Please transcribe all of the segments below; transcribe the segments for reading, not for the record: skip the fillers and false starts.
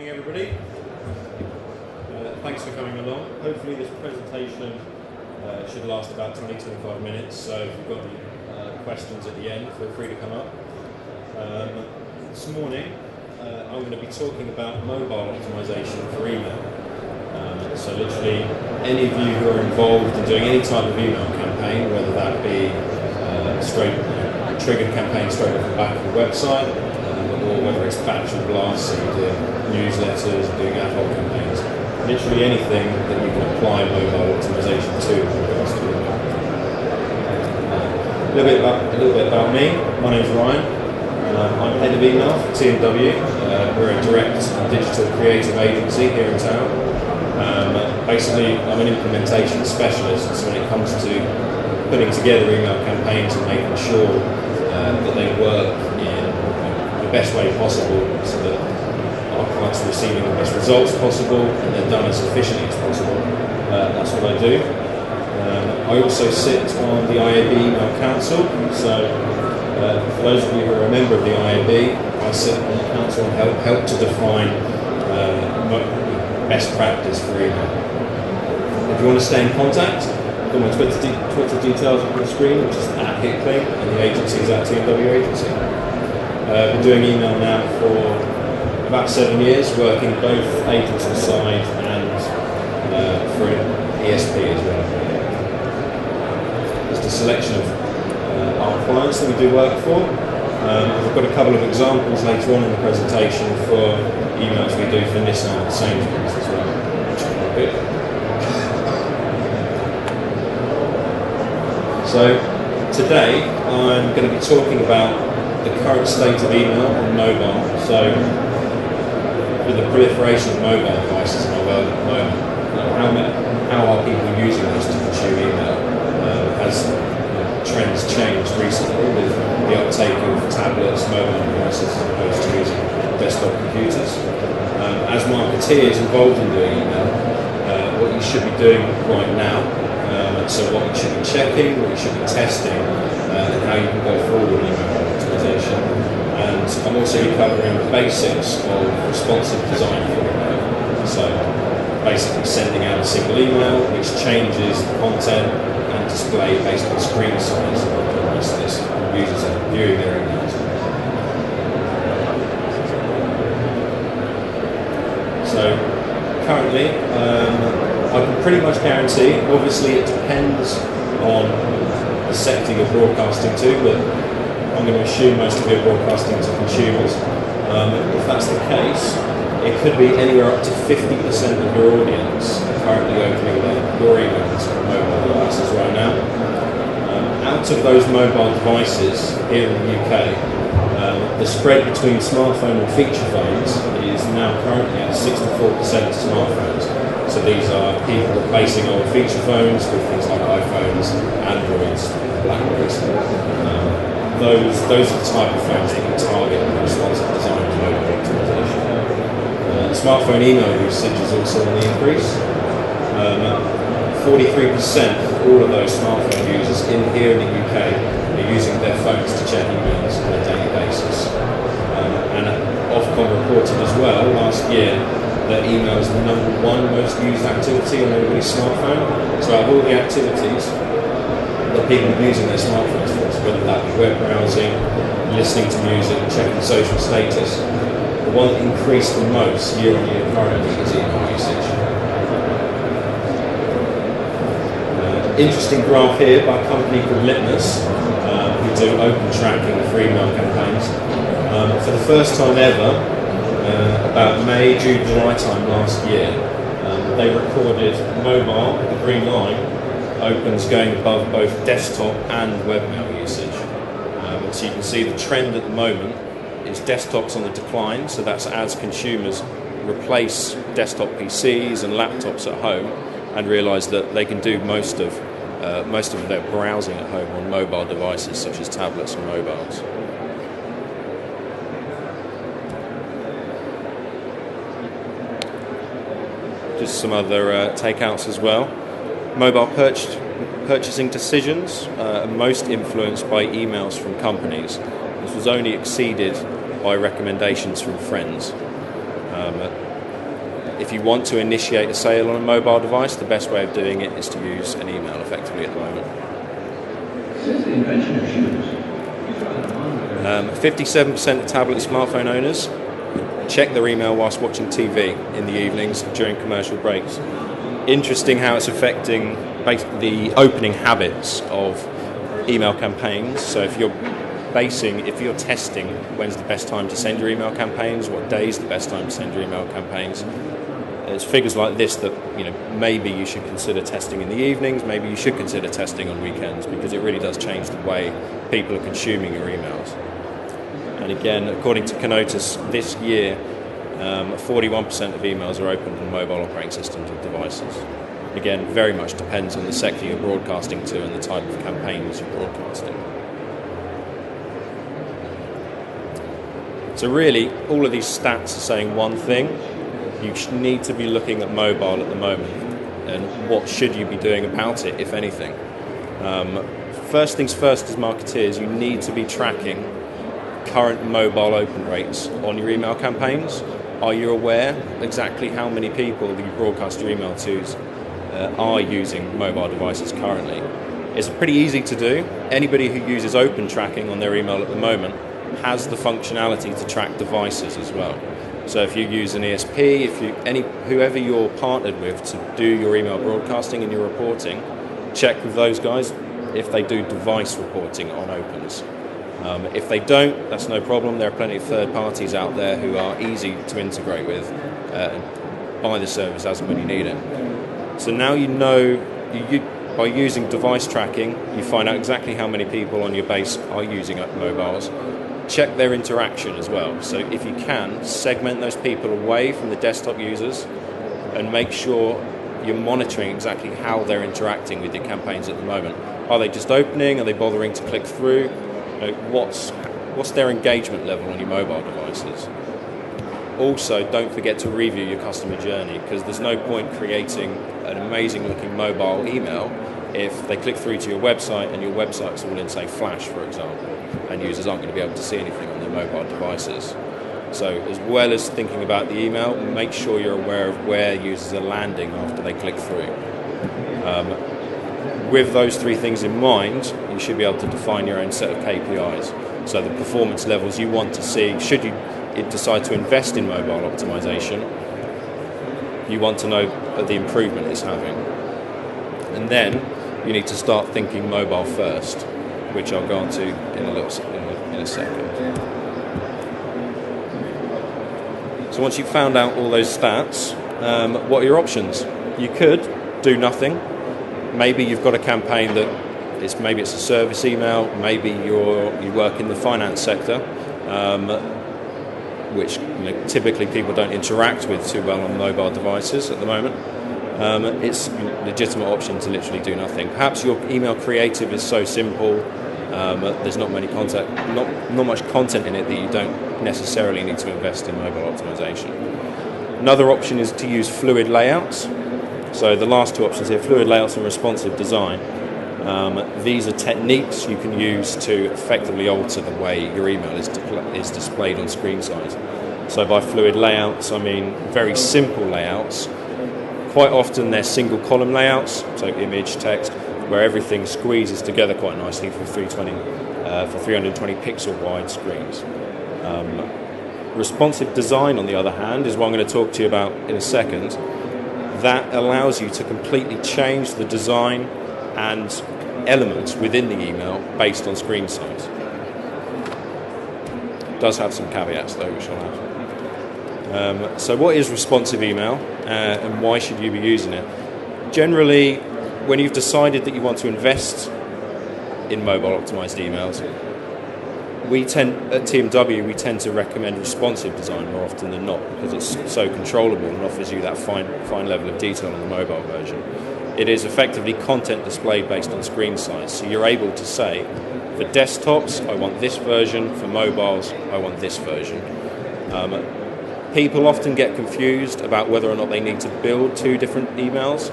Morning everybody. Thanks for coming along. Hopefully this presentation should last about 20-25 minutes, so if you've got any questions at the end, feel free to come up. This morning I'm going to be talking about mobile optimization for email. So literally any of you who are involved in doing any type of email campaign, whether that be triggered campaign straight off the back of the website, or whether it's batch and blast, so you're doing newsletters, doing ad hoc campaigns, literally anything that you can apply mobile optimization to in regards to email. A little bit about me. My name's Ryan. I'm head of email for T&W. We're a direct digital creative agency here in town. Basically, I'm an implementation specialist, so when it comes to putting together email campaigns and making sure that they work in the best way possible so that our clients are receiving the best results possible and they're done as efficiently as possible. That's what I do. I also sit on the IAB Email Council, so for those of you who are a member of the IAB, I sit on the council and help to define best practice for email. If you want to stay in contact, I've got my Twitter details up on the screen, which is @Hickley, and the agency is @T&W Agency. I've been doing email now for about 7 years, working both agency side and for an ESP as well. Just a selection of our clients that we do work for. I've got a couple of examples later on in the presentation for emails we do for Nissan and Sainsbury's as well, which is quite good. So today I'm going to be talking about the current state of email on mobile. So with the proliferation of mobile devices in our world at the moment, how are people using this to consume email? Has trends changed recently with the uptake of tablets, mobile devices as opposed to using desktop computers? As marketeers involved in doing email, what you should be doing right now, so what you should be checking, what you should be testing, and how you can go forward with email optimization. And I'm also covering the basics of responsive design for email. So basically sending out a single email which changes the content and display based on screen size as users are viewing their emails. So currently, I can pretty much guarantee, obviously it depends on the sector you're broadcasting to, but I'm going to assume most of you are broadcasting to consumers. If that's the case, it could be anywhere up to 50% of your audience currently opening your emails on mobile devices right now. Out of those mobile devices here in the UK, the spread between smartphone and feature phones is now currently at 64% smartphones. So these are people replacing old feature phones with things like iPhones, Androids, Blackberries. Those are the type of phones that you target with responsive design and mobile optimization. Smartphone email usage is also on the increase. 43% of all of those smartphone users here in the UK are using their phones to check emails on a daily basis. And Ofcom reported as well last year that email is the #1 most used activity on everybody's smartphone. So out of all the activities that people are using their smartphones for, whether that be web browsing, listening to music, checking social status, the one that increased the most year on year currently is email usage. Interesting graph here by a company called Litmus, who do open tracking for email campaigns. For the first time ever, about May, June, July time last year, they recorded mobile, the green line, opens going above both desktop and webmail usage. So you can see the trend at the moment is desktops on the decline, so that's as consumers replace desktop PCs and laptops at home and realise that they can do most of their browsing at home on mobile devices such as tablets and mobiles. Just some other takeouts as well. Mobile purchasing decisions are most influenced by emails from companies. This was only exceeded by recommendations from friends. If you want to initiate a sale on a mobile device, the best way of doing it is to use an email effectively at the moment. 57% of tablet and smartphone owners check their email whilst watching TV in the evenings during commercial breaks. Interesting how it's affecting the opening habits of email campaigns. So if you're testing when's the best time to send your email campaigns, what day's the best time to send your email campaigns, it's figures like this that maybe you should consider testing in the evenings, maybe you should consider testing on weekends, because it really does change the way people are consuming your emails. And again, according to Kanotis, this year 41% of emails are opened on mobile operating systems and devices. Again, very much depends on the sector you're broadcasting to and the type of campaigns you're broadcasting. So really, all of these stats are saying one thing: you need to be looking at mobile at the moment, and what should you be doing about it, if anything. First things first, as marketeers, you need to be tracking current mobile open rates on your email campaigns. Are you aware exactly how many people that you broadcast your email to are using mobile devices currently? It's pretty easy to do. Anybody who uses open tracking on their email at the moment has the functionality to track devices as well. So if you use an ESP, whoever you're partnered with to do your email broadcasting and your reporting, check with those guys if they do device reporting on opens. If they don't, that's no problem. There are plenty of third parties out there who are easy to integrate with and buy the service as and when you need it. So now by using device tracking, you find out exactly how many people on your base are using mobiles. Check their interaction as well. So if you can, segment those people away from the desktop users and make sure you're monitoring exactly how they're interacting with your campaigns at the moment. Are they just opening? Are they bothering to click through? What's their engagement level on your mobile devices? Also, don't forget to review your customer journey, because there's no point creating an amazing looking mobile email if they click through to your website and your website's all in, say, Flash, for example, and users aren't going to be able to see anything on their mobile devices. So as well as thinking about the email, make sure you're aware of where users are landing after they click through. With those three things in mind, you should be able to define your own set of KPIs. So the performance levels you want to see, should you decide to invest in mobile optimization, you want to know the improvement it's having. And then you need to start thinking mobile first, which I'll go on to in a second. So once you've found out all those stats, what are your options? You could do nothing. Maybe you've got a campaign that maybe it's a service email, maybe you work in the finance sector, which typically people don't interact with too well on mobile devices at the moment. It's a legitimate option to literally do nothing. Perhaps your email creative is so simple, there's not much content in it that you don't necessarily need to invest in mobile optimization. Another option is to use fluid layouts. So the last two options here, fluid layouts and responsive design. These are techniques you can use to effectively alter the way your email is displayed on screen size. So by fluid layouts, I mean very simple layouts. Quite often they're single column layouts, so image, text, where everything squeezes together quite nicely for 320 pixel wide screens. Responsive design, on the other hand, is what I'm going to talk to you about in a second. That allows you to completely change the design and elements within the email based on screen size. It does have some caveats though, which I'll have. So what is responsive email and why should you be using it? Generally, when you've decided that you want to invest in mobile optimized emails, at TMW we tend to recommend responsive design more often than not, because it's so controllable and offers you that fine level of detail on the mobile version. It is effectively content displayed based on screen size, so you're able to say, for desktops I want this version, for mobiles I want this version. People often get confused about whether or not they need to build two different emails.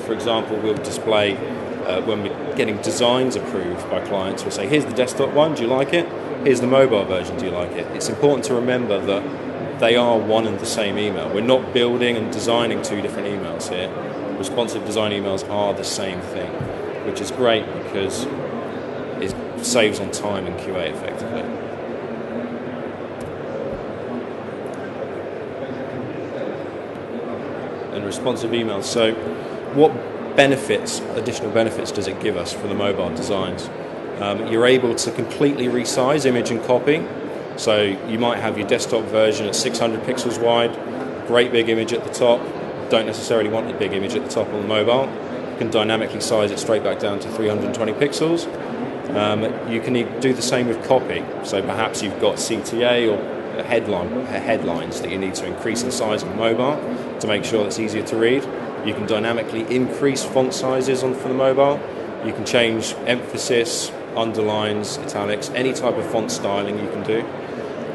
For example, we'll display when we're getting designs approved by clients, we'll say, here's the desktop one, do you like it? Here's the mobile version, do you like it? It's important to remember that they are one and the same email. We're not building and designing two different emails here. Responsive design emails are the same thing, which is great because it saves on time in QA effectively. And responsive emails. So what additional benefits does it give us for the mobile designs? You're able to completely resize image and copy. So you might have your desktop version at 600 pixels wide, great big image at the top, don't necessarily want a big image at the top on the mobile. You can dynamically size it straight back down to 320 pixels. You can do the same with copy. So perhaps you've got CTA or headlines that you need to increase in size on mobile to make sure that's easier to read. You can dynamically increase font sizes for the mobile. You can change emphasis, underlines, italics, any type of font styling you can do.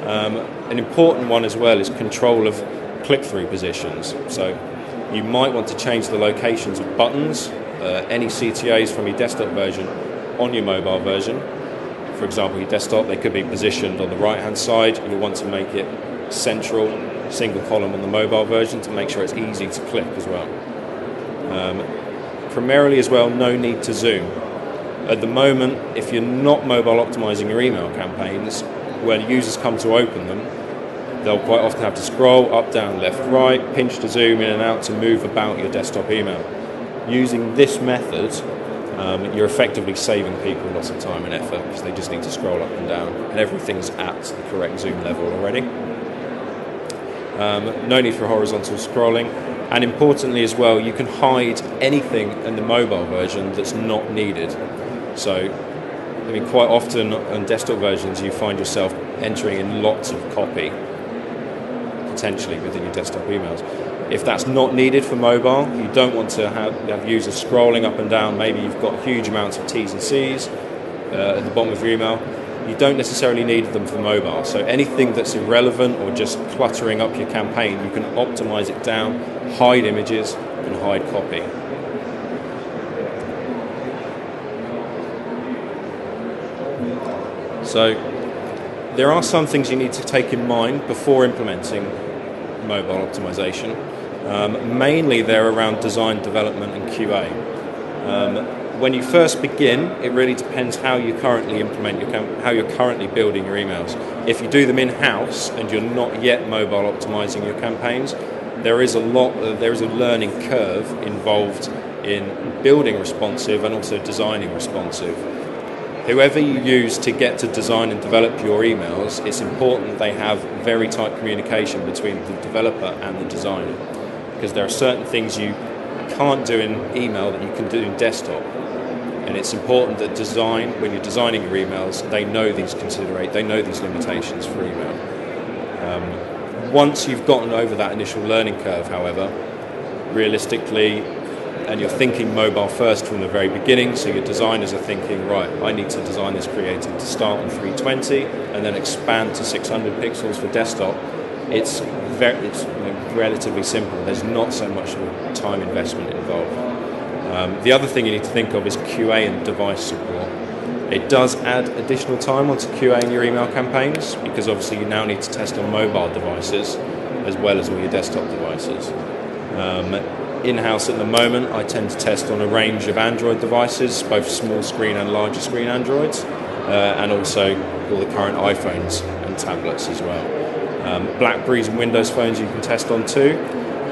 An important one as well is control of click-through positions. So you might want to change the locations of buttons, any CTAs from your desktop version on your mobile version. For example, your desktop, they could be positioned on the right-hand side. You'll want to make it central, single column on the mobile version to make sure it's easy to click as well. Primarily as well, no need to zoom. At the moment, if you're not mobile optimizing your email campaigns, when users come to open them, they'll quite often have to scroll up, down, left, right, pinch to zoom in and out to move about your desktop email. Using this method, you're effectively saving people lots of time and effort because they just need to scroll up and down and everything's at the correct zoom level already. No need for horizontal scrolling, and importantly as well, you can hide anything in the mobile version that's not needed. So, I mean, quite often on desktop versions you find yourself entering in lots of copy potentially within your desktop emails. If that's not needed for mobile, you don't want to have users scrolling up and down. Maybe you've got huge amounts of T's and C's at the bottom of your email. You don't necessarily need them for mobile. So anything that's irrelevant or just cluttering up your campaign, you can optimize it down, hide images, and hide copy. So there are some things you need to take in mind before implementing mobile optimization. Mainly they're around design, development, and QA. When you first begin, it really depends how you currently how you're currently building your emails. If you do them in-house and you're not yet mobile optimizing your campaigns, there is a learning curve involved in building responsive and also designing responsive. Whoever you use to get to design and develop your emails, it's important they have very tight communication between the developer and the designer, because there are certain things you can't do in email that you can do in desktop. And it's important that when you're designing your emails, they know these limitations for email. Once you've gotten over that initial learning curve, however, realistically, and you're thinking mobile first from the very beginning, so your designers are thinking, right, I need to design this creative to start on 320 and then expand to 600 pixels for desktop. It's relatively simple. There's not so much time investment involved. The other thing you need to think of is QA and device support. It does add additional time onto QA in your email campaigns because obviously you now need to test on mobile devices as well as all your desktop devices. In-house at the moment, I tend to test on a range of Android devices, both small screen and larger screen Androids, and also all the current iPhones and tablets as well. Blackberries and Windows phones you can test on too,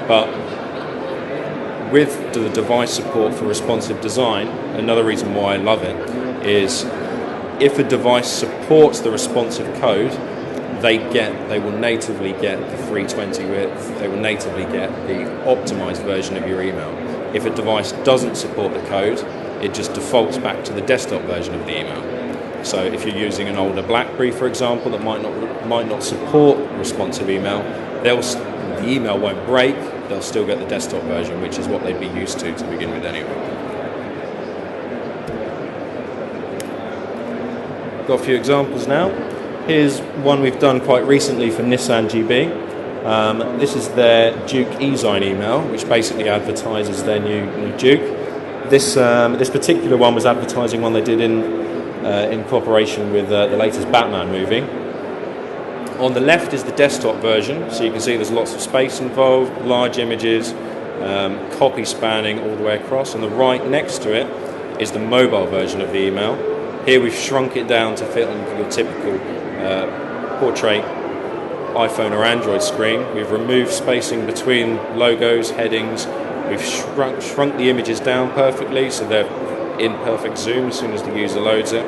but with the device support for responsive design, another reason why I love it is if a device supports the responsive code, they will natively get the 320 width, they will natively get the optimized version of your email. If a device doesn't support the code, it just defaults back to the desktop version of the email. So if you're using an older BlackBerry, for example, that might not support responsive email, the email won't break, they'll still get the desktop version, which is what they'd be used to begin with anyway. Got a few examples now. Here's one we've done quite recently for Nissan GB. This is their Duke E-Zine email, which basically advertises their new Duke. This particular one was advertising one they did in cooperation with the latest Batman movie. On the left is the desktop version, so you can see there's lots of space involved, large images, copy spanning all the way across. On the right next to it is the mobile version of the email. Here we've shrunk it down to fit on your typical portrait iPhone or Android screen. We've removed spacing between logos, headings. We've shrunk the images down perfectly so they're in perfect zoom as soon as the user loads it.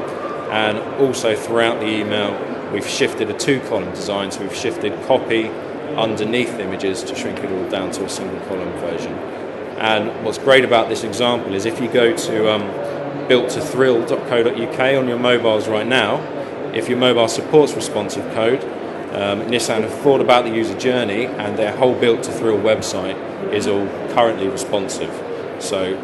And also throughout the email we've shifted a 2-column design, so we've shifted copy underneath images to shrink it all down to a single column version. And what's great about this example is if you go to builttothrill.co.uk on your mobiles right now, if your mobile supports responsive code, Nissan have thought about the user journey, and their whole Built to Thrill website is all currently responsive. So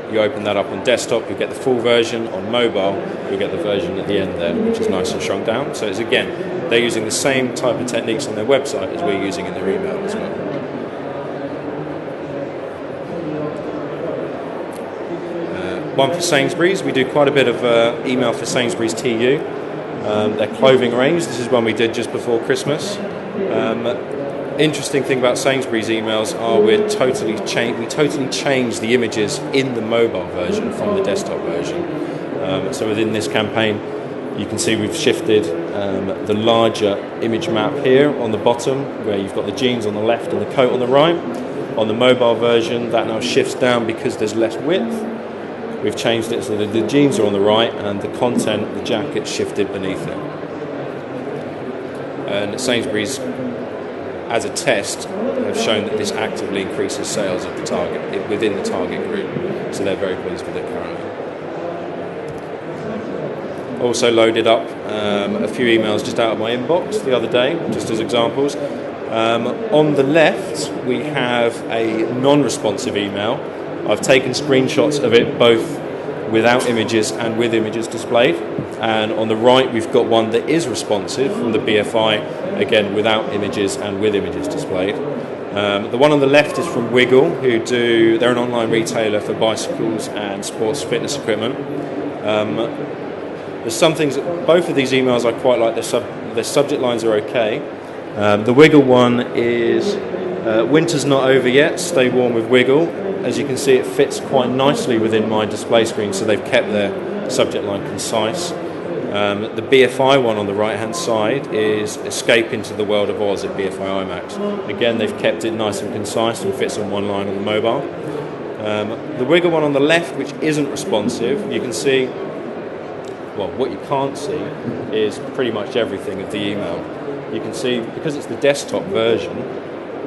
you open that up on desktop, you get the full version. On mobile, you get the version at the end there, which is nice and shrunk down. So it's, again, they're using the same type of techniques on their website as we're using in their email as well. One for Sainsbury's. We do quite a bit of email for Sainsbury's TU. Their clothing range. This is one we did just before Christmas. Interesting thing about Sainsbury's emails are we totally changed the images in the mobile version from the desktop version. So within this campaign, you can see we've shifted the larger image map here on the bottom, where you've got the jeans on the left and the coat on the right. On the mobile version, that now shifts down because there's less width. We've changed it so that the jeans are on the right and the content, the jacket, shifted beneath it. And Sainsbury's, as a test, have shown that this actively increases sales of the target within the target group. So they're very pleased with it currently. Also loaded up a few emails just out of my inbox the other day, just as examples. On the left, we have a non-responsive email. I've taken screenshots of it both without images and with images displayed. And on the right, we've got one that is responsive from the BFI, again without images and with images displayed. The one on the left is from Wiggle, they're an online retailer for bicycles and sports fitness equipment. There's some things, both of these emails I quite like, their subject lines are okay. The Wiggle one is, winter's not over yet, stay warm with Wiggle. As you can see, it fits quite nicely within my display screen, so they've kept their subject line concise. The BFI one on the right-hand side is Escape into the World of Oz at BFI IMAX. Again, they've kept it nice and concise and fits on one line on the mobile. The Wiggle one on the left, which isn't responsive, you can see, well, what you can't see is pretty much everything of the email. You can see, because it's the desktop version,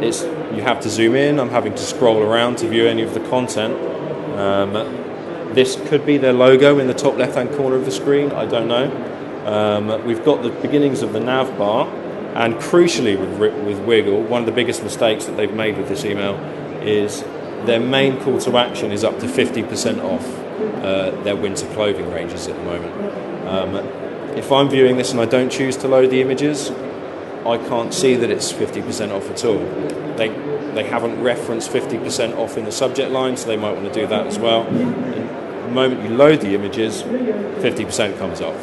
you have to zoom in. I'm having to scroll around to view any of the content. This could be their logo in the top left-hand corner of the screen. I don't know. We've got the beginnings of the nav bar, and crucially with Wiggle, one of the biggest mistakes that they've made with this email is their main call to action is up to 50% off their winter clothing ranges at the moment. If I'm viewing this and I don't choose to load the images, I can't see that it's 50% off at all. They haven't referenced 50% off in the subject line, so they might want to do that as well. And the moment you load the images, 50% comes off.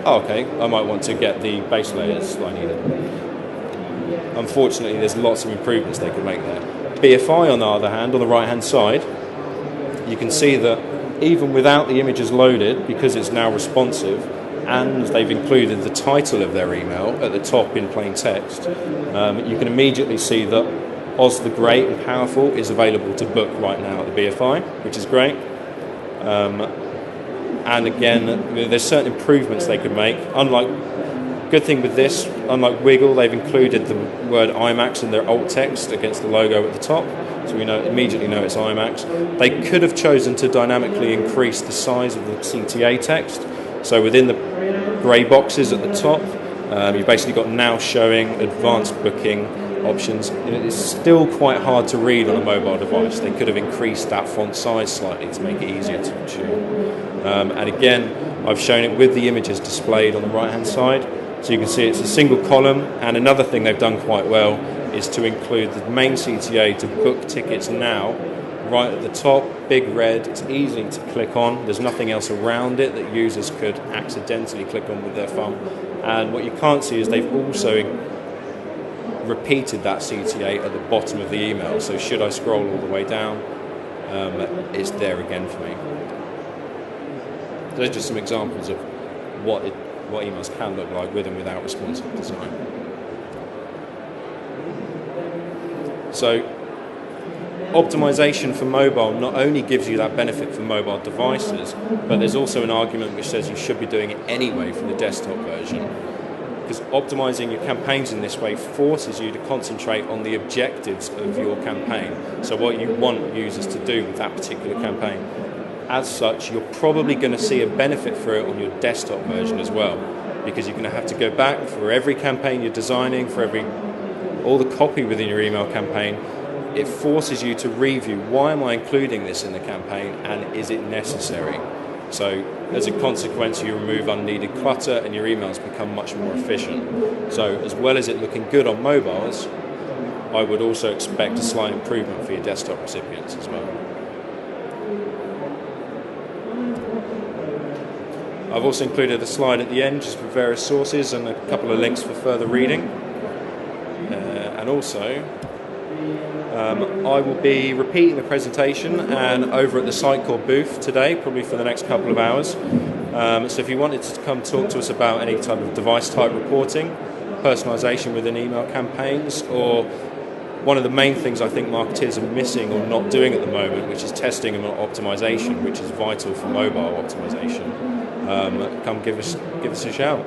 Oh, okay, I might want to get the base layers I needed. Unfortunately, there's lots of improvements they could make there. BFI, on the other hand, on the right-hand side, you can see that even without the images loaded, because it's now responsive, and they've included the title of their email at the top in plain text, you can immediately see that Oz the Great and Powerful is available to book right now at the BFI, which is great. And again, there's certain improvements they could make. Good thing with this, unlike Wiggle, they've included the word IMAX in their alt text against the logo at the top, so we immediately know it's IMAX. They could have chosen to dynamically increase the size of the CTA text. So within the grey boxes at the top, you've basically got now showing advanced booking options. It's still quite hard to read on a mobile device. They could have increased that font size slightly to make it easier to tune. And again, I've shown it with the images displayed on the right-hand side. So you can see it's a single column. And another thing they've done quite well is to include the main CTA to book tickets now right at the top, big red. It's easy to click on. There's nothing else around it that users could accidentally click on with their thumb. And what you can't see is they've also repeated that CTA at the bottom of the email. So should I scroll all the way down, it's there again for me. Those are just some examples of what emails can look like with and without responsive design. So optimization for mobile not only gives you that benefit for mobile devices, but there's also an argument which says you should be doing it anyway for the desktop version, because optimizing your campaigns in this way forces you to concentrate on the objectives of your campaign, so what you want users to do with that particular campaign. As such, you're probably going to see a benefit for it on your desktop version as well, because you're going to have to go back for every campaign you're designing, for all the copy within your email campaign. It forces you to review, why am I including this in the campaign, and is it necessary? So as a consequence, you remove unneeded clutter and your emails become much more efficient. So as well as it looking good on mobiles, I would also expect a slight improvement for your desktop recipients as well. I've also included a slide at the end just with various sources and a couple of links for further reading. And also, I will be repeating the presentation and over at the Sitecore booth today, probably for the next couple of hours. So if you wanted to come talk to us about any type of device type reporting, personalization within email campaigns, or one of the main things I think marketeers are missing or not doing at the moment, which is testing and optimization, which is vital for mobile optimization, come give us a shout.